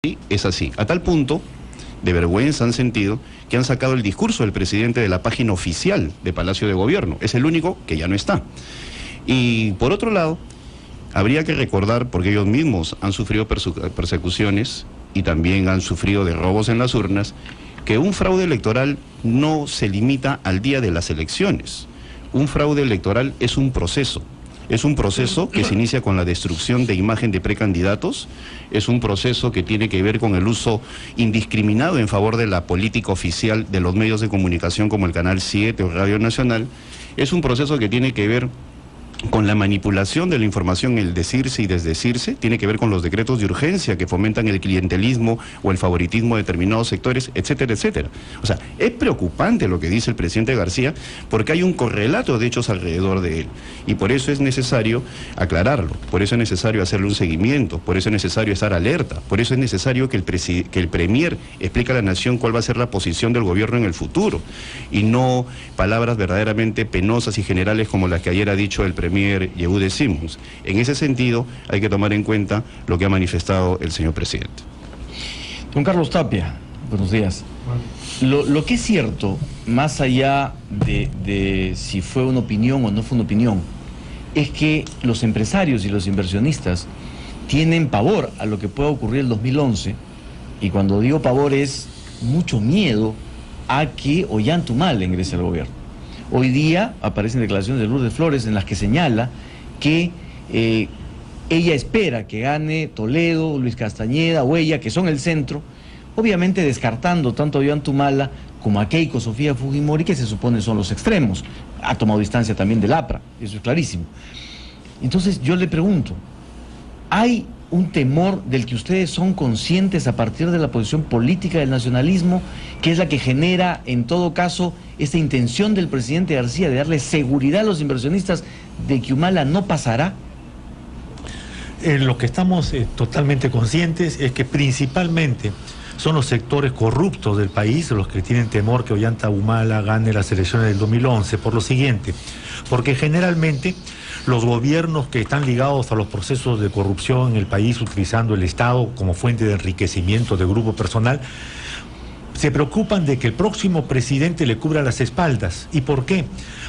Sí, es así. A tal punto de vergüenza han sentido que han sacado el discurso del presidente de la página oficial de Palacio de Gobierno. Es el único que ya no está. Y por otro lado, habría que recordar, porque ellos mismos han sufrido persecuciones y también han sufrido de robos en las urnas, que un fraude electoral no se limita al día de las elecciones. Un fraude electoral es un proceso. Es un proceso que se inicia con la destrucción de imagen de precandidatos, es un proceso que tiene que ver con el uso indiscriminado en favor de la política oficial de los medios de comunicación como el Canal 7 o Radio Nacional, es un proceso que tiene que ver con la manipulación de la información, el decirse y desdecirse, tiene que ver con los decretos de urgencia que fomentan el clientelismo o el favoritismo de determinados sectores, etcétera, etcétera. O sea, es preocupante lo que dice el presidente García porque hay un correlato de hechos alrededor de él y por eso es necesario aclararlo, por eso es necesario hacerle un seguimiento, por eso es necesario estar alerta, por eso es necesario que el premier explique a la nación cuál va a ser la posición del gobierno en el futuro y no palabras verdaderamente penosas y generales como las que ayer ha dicho el premier Yehude Simmons. En ese sentido, hay que tomar en cuenta lo que ha manifestado el señor presidente. Don Carlos Tapia, buenos días. Lo que es cierto, más allá de si fue una opinión o no fue una opinión, es que los empresarios y los inversionistas tienen pavor a lo que pueda ocurrir el 2011, y cuando digo pavor es mucho miedo a que Ollantaytamala ingrese al gobierno. Hoy día aparecen declaraciones de Lourdes Flores en las que señala que ella espera que gane Toledo, Luis Castañeda o ella, que son el centro, obviamente descartando tanto a Ollantaytamala como a Keiko Sofía Fujimori, que se supone son los extremos. Ha tomado distancia también del APRA, eso es clarísimo. Entonces yo le pregunto, ¿hay un temor del que ustedes son conscientes a partir de la posición política del nacionalismo, que es la que genera, en todo caso, esta intención del presidente García de darle seguridad a los inversionistas de que Humala no pasará? Lo que estamos totalmente conscientes es que principalmente son los sectores corruptos del país los que tienen temor que Ollantaytamala gane las elecciones del 2011, por lo siguiente, porque generalmente los gobiernos que están ligados a los procesos de corrupción en el país, utilizando el Estado como fuente de enriquecimiento de grupo personal, se preocupan de que el próximo presidente le cubra las espaldas. ¿Y por qué?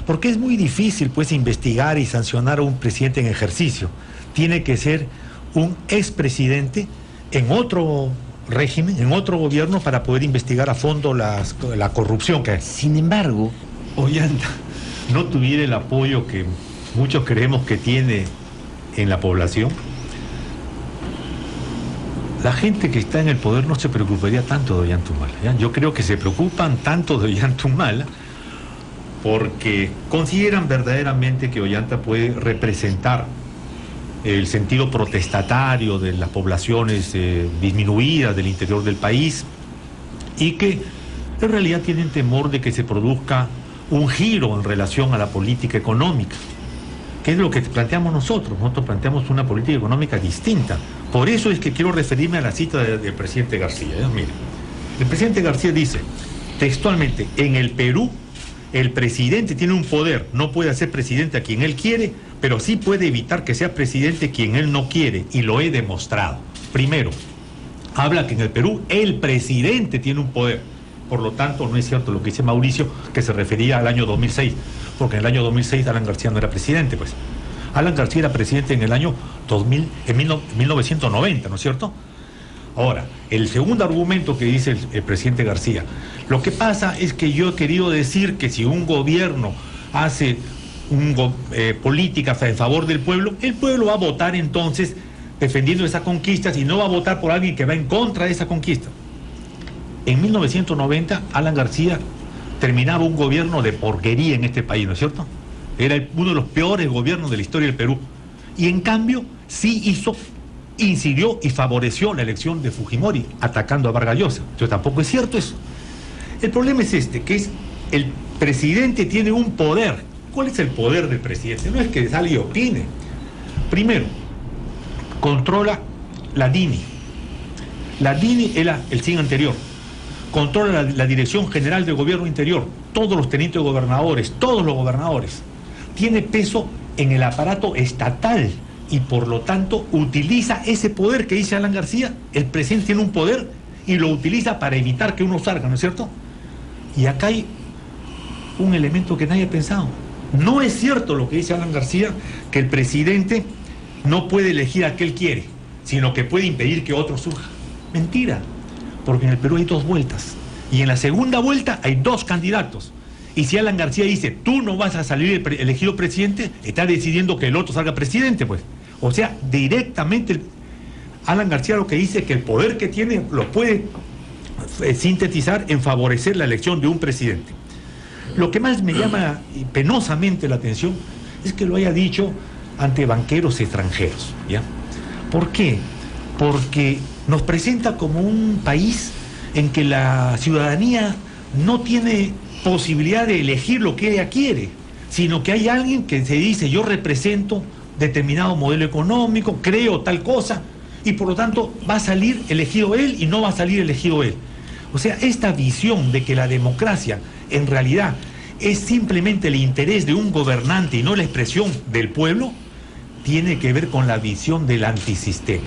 Porque es muy difícil, pues, investigar y sancionar a un presidente en ejercicio. Tiene que ser un expresidente en otro régimen, en otro gobierno, para poder investigar a fondo la corrupción que hay. Sin embargo, Ollanta no tuviera el apoyo que muchos creemos que tiene en la población, la gente que está en el poder no se preocuparía tanto de Ollantaytamala, ¿ya? Yo creo que se preocupan tanto de Ollantaytamala porque consideran verdaderamente que Ollanta puede representar el sentido protestatario de las poblaciones disminuidas del interior del país y que en realidad tienen temor de que se produzca un giro en relación a la política económica, que es lo que planteamos nosotros. Nosotros planteamos una política económica distinta. Por eso es que quiero referirme a la cita del presidente García. Mire, el presidente García dice textualmente: en el Perú el presidente tiene un poder, no puede hacer presidente a quien él quiere, pero sí puede evitar que sea presidente quien él no quiere, y lo he demostrado. Primero, habla que en el Perú el presidente tiene un poder. Por lo tanto, no es cierto lo que dice Mauricio, que se refería al año 2006, porque en el año 2006 Alan García no era presidente, pues. Alan García era presidente en el año 1990, ¿no es cierto? Ahora, el segundo argumento que dice el presidente García, lo que pasa es que yo he querido decir que si un gobierno hace políticas en favor del pueblo, el pueblo va a votar entonces defendiendo esas conquistas y no va a votar por alguien que va en contra de esa conquista. En 1990, Alan García terminaba un gobierno de porquería en este país, ¿no es cierto? Era uno de los peores gobiernos de la historia del Perú. Y en cambio, sí incidió y favoreció la elección de Fujimori, atacando a Vargas Llosa. Entonces tampoco es cierto eso. El problema es que es el presidente tiene un poder. ¿Cuál es el poder del presidente? No es que salga y opine. Primero, controla la DINI. La DINI era el CIN anterior. Controla la Dirección General del Gobierno Interior, todos los tenientes gobernadores, todos los gobernadores. Tiene peso en el aparato estatal y por lo tanto utiliza ese poder que dice Alan García. El presidente tiene un poder y lo utiliza para evitar que uno salga, ¿no es cierto? Y acá hay un elemento que nadie ha pensado. No es cierto lo que dice Alan García, que el presidente no puede elegir a quien quiere, sino que puede impedir que otro surja. Mentira, porque en el Perú hay 2 vueltas, y en la segunda vuelta hay 2 candidatos. Y si Alan García dice, tú no vas a salir elegido presidente, está decidiendo que el otro salga presidente, pues. O sea, directamente Alan García lo que dice es que el poder que tiene lo puede sintetizar en favorecer la elección de un presidente. Lo que más me llama penosamente la atención es que lo haya dicho ante banqueros extranjeros, ¿ya? ¿Por qué? Porque nos presenta como un país en que la ciudadanía no tiene posibilidad de elegir lo que ella quiere, sino que hay alguien que se dice, yo represento determinado modelo económico, creo tal cosa, y por lo tanto va a salir elegido él y no va a salir elegido él. O sea, esta visión de que la democracia en realidad es simplemente el interés de un gobernante y no la expresión del pueblo, tiene que ver con la visión del antisistema.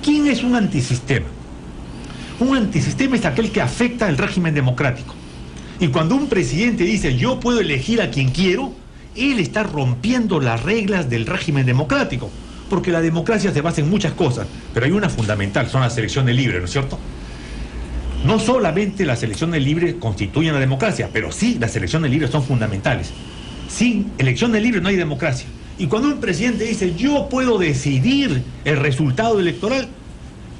¿Quién es un antisistema? Un antisistema es aquel que afecta el régimen democrático. Y cuando un presidente dice, yo puedo elegir a quien quiero, él está rompiendo las reglas del régimen democrático. Porque la democracia se basa en muchas cosas, pero hay una fundamental, son las elecciones libres, ¿no es cierto? No solamente las elecciones libres constituyen la democracia, pero sí, las elecciones libres son fundamentales. Sin elecciones libres no hay democracia. Y cuando un presidente dice, yo puedo decidir el resultado electoral,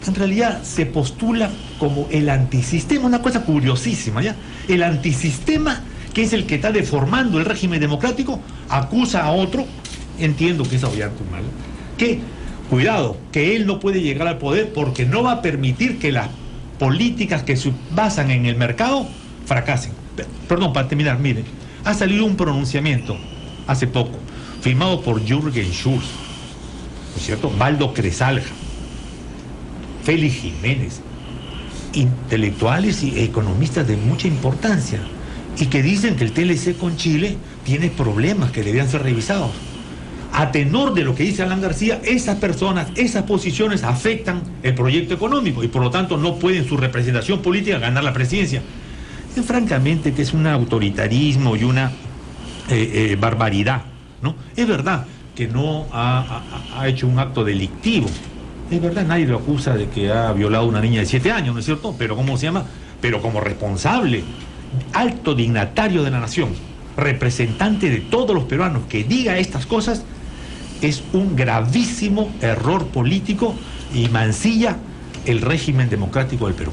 en realidad se postula como el antisistema, una cosa curiosísima, ¿ya? El antisistema, que es el que está deformando el régimen democrático, acusa a otro, entiendo que es Ollantaytamala, que, cuidado, que él no puede llegar al poder porque no va a permitir que las políticas que se basan en el mercado fracasen. Perdón, para terminar, miren, ha salido un pronunciamiento hace poco, firmado por Jürgen Schulz, ¿no es cierto? Baldo Cresalja, Félix Jiménez, intelectuales y economistas de mucha importancia, y que dicen que el TLC con Chile tiene problemas que debían ser revisados. A tenor de lo que dice Alan García, esas personas, esas posiciones afectan el proyecto económico y por lo tanto no pueden su representación política ganar la presidencia. Y francamente que es un autoritarismo y una barbaridad, ¿no? Es verdad que no ha hecho un acto delictivo. Es verdad, nadie lo acusa de que ha violado a una niña de 7 años, ¿no es cierto? Pero ¿cómo se llama? Pero como responsable, alto dignatario de la nación, representante de todos los peruanos, que diga estas cosas, es un gravísimo error político y mancilla el régimen democrático del Perú.